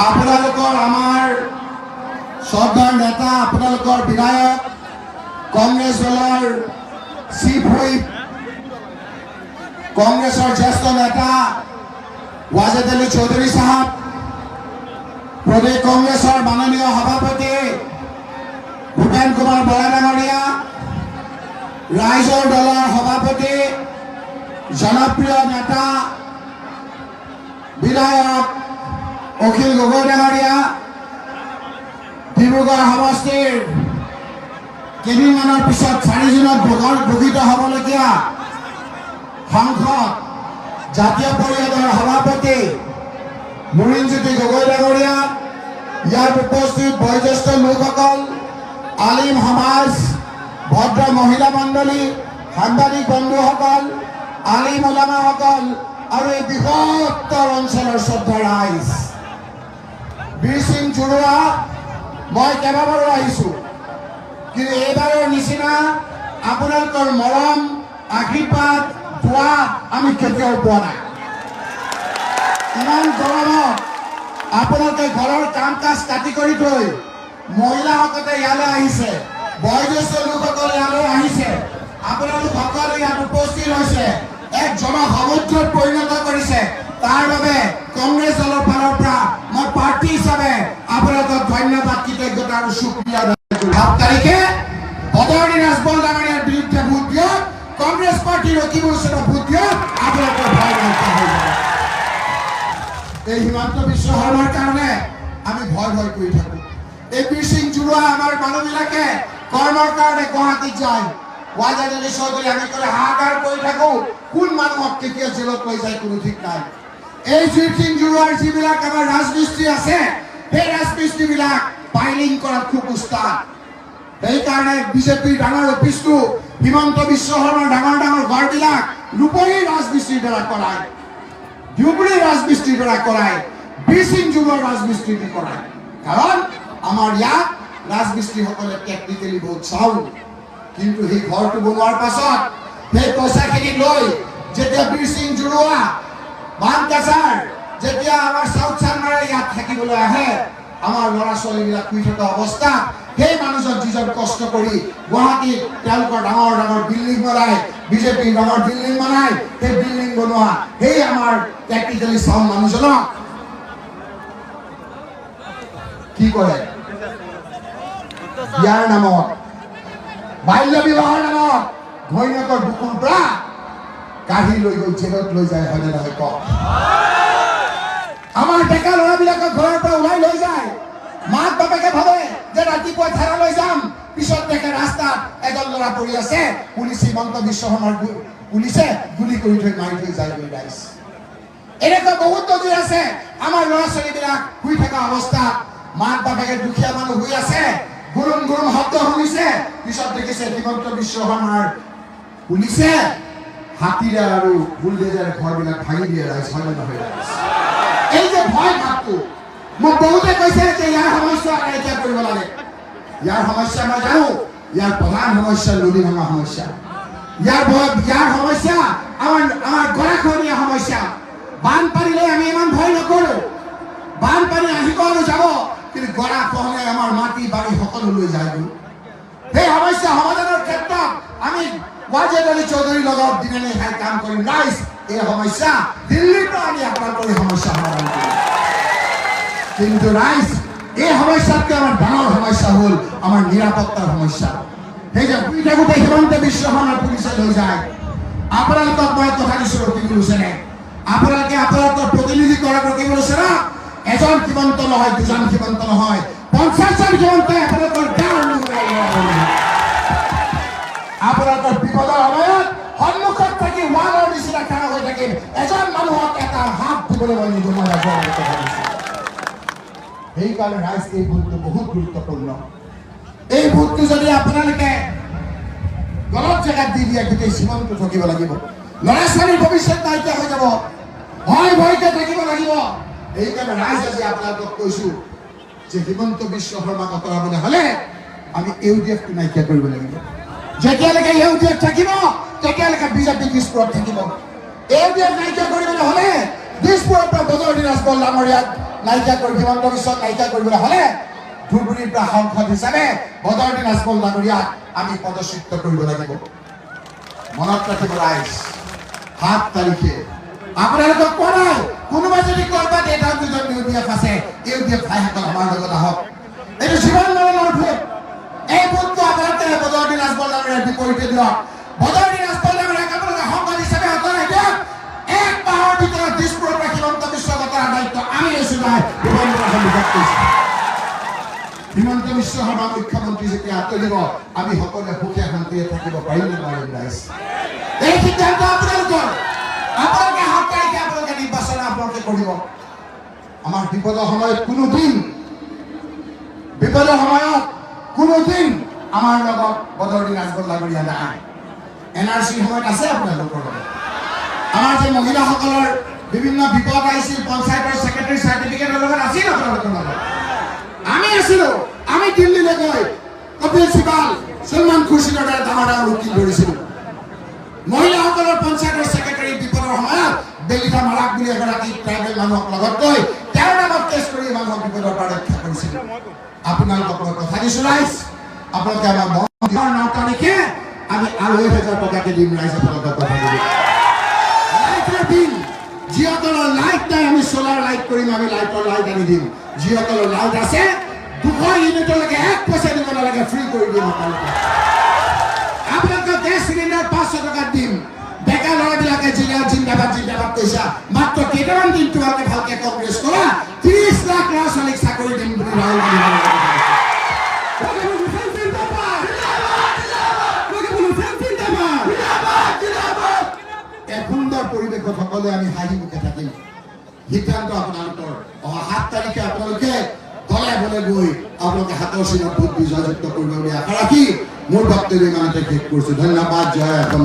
আপোনালোকৰ আমাৰ শ্ৰদ্ধাৰ নেতা, আপোনালোকৰ বিধায়ক, কংগ্ৰেছ দলৰ চিফ হুইপ, কংগ্ৰেছৰ জ্যেষ্ঠ নেতা ৱাজেদ আলী চৌধুৰী সাহেব, প্ৰদেশ কংগ্ৰেছৰ মাননীয় সভাপতি ভূপেন কুমাৰ বৰা ডাঙৰীয়া, ৰাইজৰ দলৰ সভাপতি জনপ্ৰিয় নেতা বিধায়ক অখিল গগৈ ডাঙৰীয়া, ডিব্ৰুগড় সমষ্টিৰ কেইদিনমানৰ পিছত 4 জুনত ঘোষিত হ'বলগীয়া সাংসদ জাতীয় পৰিষদৰ সভাপতি মুৰিনজ্যোতি গগৈ ডাঙৰীয়া, ইয়াত উপস্থিত বয়োজ্যেষ্ঠ লোকসকল, আলিম সমাজ, ভদ্ৰ মহিলা মণ্ডলী, সাংবাদিক বন্ধুসকল, আলিম ওলামাসকল আৰু এই বৃহত্তৰ অঞ্চলৰ শ্ৰদ্ধা ৰাইজ, বীৰ সিং জুৰুৱা মই কেইবাবাৰো আহিছোঁ, কিন্তু এইবাৰৰ নিচিনা আপোনালোকৰ মৰম আশীৰ্বাদ দোৱা আমি কেতিয়াও পোৱা নাই। ইমান গৰমত আপোনালোকে ঘৰৰ কাম কাজ কাটি কৰি থৈ মহিলাসকলে ইয়ালৈ আহিছে, বয়োজ্যেষ্ঠ লোকসকল ইয়ালৈ আহিছে, আপোনালোক সকলো ইয়াত উপস্থিত হৈছে, এক জনসমুদ্ৰত পৰিণত কৰিছে। তাৰ বাবে কংগ্ৰেছ দলৰ ফালৰ পৰা মই পাৰ্টি হিচাপে আপোনালোকক ধন্যবাদ, কৃতজ্ঞতা আৰু সুক্ৰিয়া জ্ঞাপন কৰিছোঁ। 7 তাৰিখে বদৰুদ্দিন আজমল ডাঙৰীয়াৰ বিৰুদ্ধে ভোট দিয়ক, কংগ্ৰেছ পাৰ্টিৰ ৰকিবুল হুছেইনৰ ভোট দিয়ক, আপোনালোকৰ ভয় নাইকিয়া হৈ যাব। এই হিমন্ত বিশ্ব শৰ্মাৰ কাৰণে আমি ভয় কৰি থাকোঁ। এই বীৰ সিং জুৰুৱা আমাৰ মানুহবিলাকে কৰ্মৰ কাৰণে গুৱাহাটীত যায়, ৱাজেদ আলী চৌধুৰী আমি ক'লে হাহাকাৰ কৰি থাকোঁ, কোন মানুহক কেতিয়া জেলত লৈ যায় কোনো ঠিক নাই। এই বীৰ সিং জুৰুৱাৰ যিবিলাক আমাৰ ৰাজমিস্ত্ৰী আছে, সেই ৰাজমিস্ত্ৰীবিলাক ফাইলিং কৰাত খুব উস্তাদ। সেইকাৰণে বিজেপিৰ ডাঙৰ অফিচটো হিমন্ত বিশ্ব শৰ্মাৰ ডাঙৰ ঘৰবিলাক ৰূপহী ৰাজমিস্ত্ৰীৰ দ্বাৰা কৰায়, ধুবুৰী ৰাজমিস্ত্ৰীৰ দ্বাৰা কৰায়, বীৰ সিং জুৰুৱাৰ ৰাজমিস্ত্ৰী দি কৰায়। কাৰণ আমাৰ ইয়াত ৰাজমিস্ত্ৰীসকলে টেকনিকেলি বহুত চাউল, কিন্তু সেই ঘৰটো বনোৱাৰ পাছত সেই পইচাখিনি লৈ যেতিয়া বীৰ সিং জুৰুৱা বানকাছাৰ যেতিয়া আমাৰ চাউথ চানমাৰে ইয়াত থাকিবলৈ আহে, আমাৰ ল'ৰা ছোৱালীবিলাক শুই থকা অৱস্থাত সেই মানুহজন যিজন কষ্ট কৰি গুৱাহাটীত তেওঁলোকৰ ডাঙৰ বিল্ডিং বনায়, বিজেপিৰ ডাঙৰ বিল্ডিং বনায়, সেই বিল্ডিং বনোৱা সেই আমাৰ টেকনিকেলি চাউণ্ড মানুহজনক কি কৰে, ইয়াৰ নামত বাল্য বিবাহৰ নামত ঘৈণীয়েকৰ বুকুৰ পৰা কাঢ়ি লৈ গৈ জেলত লৈ যায়, হয়নে নহয় কওক? আমাৰ ডেকা ল'ৰাবিলাকক ঘৰৰ পৰা ওলাই লৈ যায়, মাক বাপেকে ভাবে যে ৰাতিপুৱা থানালৈ যাম, পিছত দেখে ৰাস্তাত এজন ল'ৰা পৰি আছে, পুলিচে হিমন্ত বিশ্ব শৰ্মাৰ পুলিচে গুলি কৰি থৈ মাৰি থৈ যায় গৈ ৰাইজ। এনেকুৱা বহুত নদী আছে, আমাৰ ল'ৰা ছোৱালীবিলাক শুই থকা অৱস্থাত মাক বাপেকে দুখীয়া মানুহ শুই আছে, গুৰুম শব্দ শুনিছে, পিছত দেখিছে হিমন্ত বিশ্ব শৰ্মাৰ পুলিচে হাতীৰে আৰু বুলডেজাৰে ঘৰবিলাক ভাঙি দিয়ে ৰাইজ, হয় নে নহয়? এই যে ভয় ভাৱটো মোক বহুতে কৈছে যে ইয়াৰ সমস্যা নাইকিয়া কৰিব লাগে। ইয়াৰ সমস্যা মই জানো, ইয়াৰ প্ৰধান সমস্যা নদী ভাঙা সমস্যা, ইয়াৰ সমস্যা আমাৰ গৰাখহনীয়া সমস্যা। বানপানীলৈ আমি ইমান ভয় নকৰোঁ, বানপানী আহিব আৰু যাব, কিন্তু গৰাখহনীয়াই আমাৰ মাটি বাৰী সকলো লৈ যায়। সেই সমস্যা সমাধানৰ ক্ষেত্ৰত আমি ৱাজেদ আলী চৌধুৰীৰ লগত দিনে নিশাই কাম কৰিম। ৰাইজ এই সমস্যা দিল্লীৰ পৰা আমি আপোনালোকৰ এই সমস্যা সমাধান কৰিম, কিন্তু ৰাইজ এই সমস্যাতকৈ আমাৰ ডাঙৰ সমস্যা হ'ল আমাৰ নিৰাপত্তাৰ সমস্যা। সেই যে শুই থাকোঁতে হিমন্ত বিশ্ব শৰ্মাৰ পুলিচে লৈ যায়। আপোনালোকক মই কথা দিছোঁ, ৰকিবুল হুছেইনে আপোনালোকে আপোনালোকৰ প্ৰতিনিধি কৰা ৰকিবুল হুছেইনক এজন সীমন্ত নহয়, দুজন সীমন্ত নহয়, 50জন সীমন্তই আপোনালোকৰ আপোনালোকৰ বিপদৰ সময়ত সন্মুখত থাকি ৱালৰ নিচিনা খানা হৈ থাকিম, এজন মানুহক এটা হাত দিবলৈ মই নিদিওঁ। মই কথা দিছোঁ, সেইকাৰণে ৰাইজ এই ভোটটো বহুত গুৰুত্বপূৰ্ণ। এই ভোটটো যদি আপোনালোকে গলত জেগাত দি দিয়ে, গোটেই জীৱনটো থাকিব লাগিব, ল'ৰা ছোৱালীৰ ভৱিষ্যত নাইকিয়া হৈ যাব, ভয়কে থাকিব লাগিব। সেইকাৰণে ৰাইজ আজি আপোনালোকক কৈছোঁ যে হিমন্ত বিশ্ব শৰ্মাক আঁতৰাবলৈ হ'লে আমি ইউডিএফটো নাইকিয়া কৰিব লাগিব। যেতিয়ালৈকে ইউডিএফ থাকিব তেতিয়ালৈকে বিজেপি দিছপুৰত থাকিব। ইউডিএফ নাইকিয়া কৰিবলৈ হ'লে দিছপুৰৰ পৰা বদৰুদ্দিন ৰাজবল ডাঙৰীয়াক নাইকিয়া কৰি হিমন্ত বিশ্বক নাইকিয়া কৰিবলৈ হ'লে ধুবুৰীৰ পৰা সাংসদ হিচাপে বদৰুদ্দিন ৰাজবল ডাঙৰীয়াক আমি পদচ্যুত কৰিব লাগিব। মনত ৰাখিব ৰাইজ, ৭ তাৰিখে আপোনালোকক কোৱা নাই, কোনোবা যদি ক'ৰবাত এটা দুজন ইউডিএফ আছে, ইউডিএফ ভাইসকল আমাৰ লগত আহক। এইটো জীৱন মৰণৰ ভোট। এই ভোটটো আপোনালোকে বদৰুদ্দিন ৰাজবল ডাঙৰীয়াৰ বিপৰীতে দিয়ক। বদৰুদ্দিন ৰাজবল ডাঙৰীয়াক আপোনালোকে সংসদ হিচাপে আঁতৰাই দিয়ক। এক মাহৰ ভিতৰত দিছপুৰৰ পৰা হিমন্ত বিশ্ব আঁতৰাৰ দায়িত্ব আমি লৈছো নাই, হিমন্ত বিশ্ব শৰ্মা মুখ্যমন্ত্ৰী যেতিয়া আঁতৰিব আমি সকলোৱে সুখে শান্তিৰে থাকিব পাৰিম নে নোৱাৰিম ৰাইজ? এই সিদ্ধান্ত আপোনালোকৰ। আপোনালোকে ৭ তাৰিখে আপোনালোকে নিৰ্বাচন আপোনালোকে কৰিব। আমাৰ বিপদৰ সময়ত কোনোদিন আমাৰ লগত বদৰুদ্দিন ৰাজবল ডাঙৰীয়া নাই। NRCৰ সময়ত আছে আপোনালোকৰ লগত। আমাৰ যে মহিলাসকলৰ বিভিন্ন বিপদ আহিছিল, পঞ্চায়তৰ ছেক্ৰেটাৰী চাৰ্টিফিকেটৰ লগত আছিল আপোনালোকৰ লগত। আমি আছিলো। আমি দিল্লীলৈ গৈ কপিল সিবাল, সলমান খুৰছিদৰ দৰে ডাঙৰ ডাঙৰ উকিল ধৰিছিলো। মহিলাসকলৰ পঞ্চায়তৰ ছেক্ৰেটাৰী বিপদৰ সময়ত বেলিতা মাৰাক বুলি এগৰাকী ট্ৰাইবেল মানুহক লগত গৈ তেওঁৰ নামত কেছ কৰি মানুহক বিপদৰ পৰা ৰক্ষা কৰিছিল। আপোনালোকক কথা দিছো ৰাইজ, আপোনালোকে আমাৰ 9 তাৰিখে আমি ২,০০০ টকাকে দিম ৰাইজ। আপোনালোকক কথা দিম, লাইটৰ বিল যিসকলৰ লাইট নাই আমি সোলাৰ লাইট কৰিম, আমি লাইটৰ লাইট আনি দিম। যিসকলৰ লাইট আছে ২০০ ইউনিটলৈকে ১ পইচা দিব নালাগে, ফ্ৰী কৰি দিম। আপোনালোকক গেছ চিলিণ্ডাৰ ৫০০ টকাত দিম। ডেকা ল'ৰাবিলাকে জিন্দাবাদ জিন্দাবাদ কৈছা, মাত্ৰ কেইটামান দিন তোমালোকে ভালকে কংগ্ৰেছ কৰা, ৩০ লাখ ল'ৰা ছোৱালীক চাকৰি দিম বুলি ৰাহুল গান্ধী। সুন্দৰ পৰিৱেশত সকলোৱে আমি হাঁহি মুখে থাকিম। সিদ্ধান্ত আপোনালোকৰ। অহা ৭ তাৰিখে আপোনালোকে দলে বলে গৈ আপোনালোকে হাতৰ চিনত ভোট বিজয়যুক্ত কৰিব বুলি আশা ৰাখি মোৰ বক্তব্য ইমানতে শেষ কৰিছো। ধন্যবাদ। জয় অসম।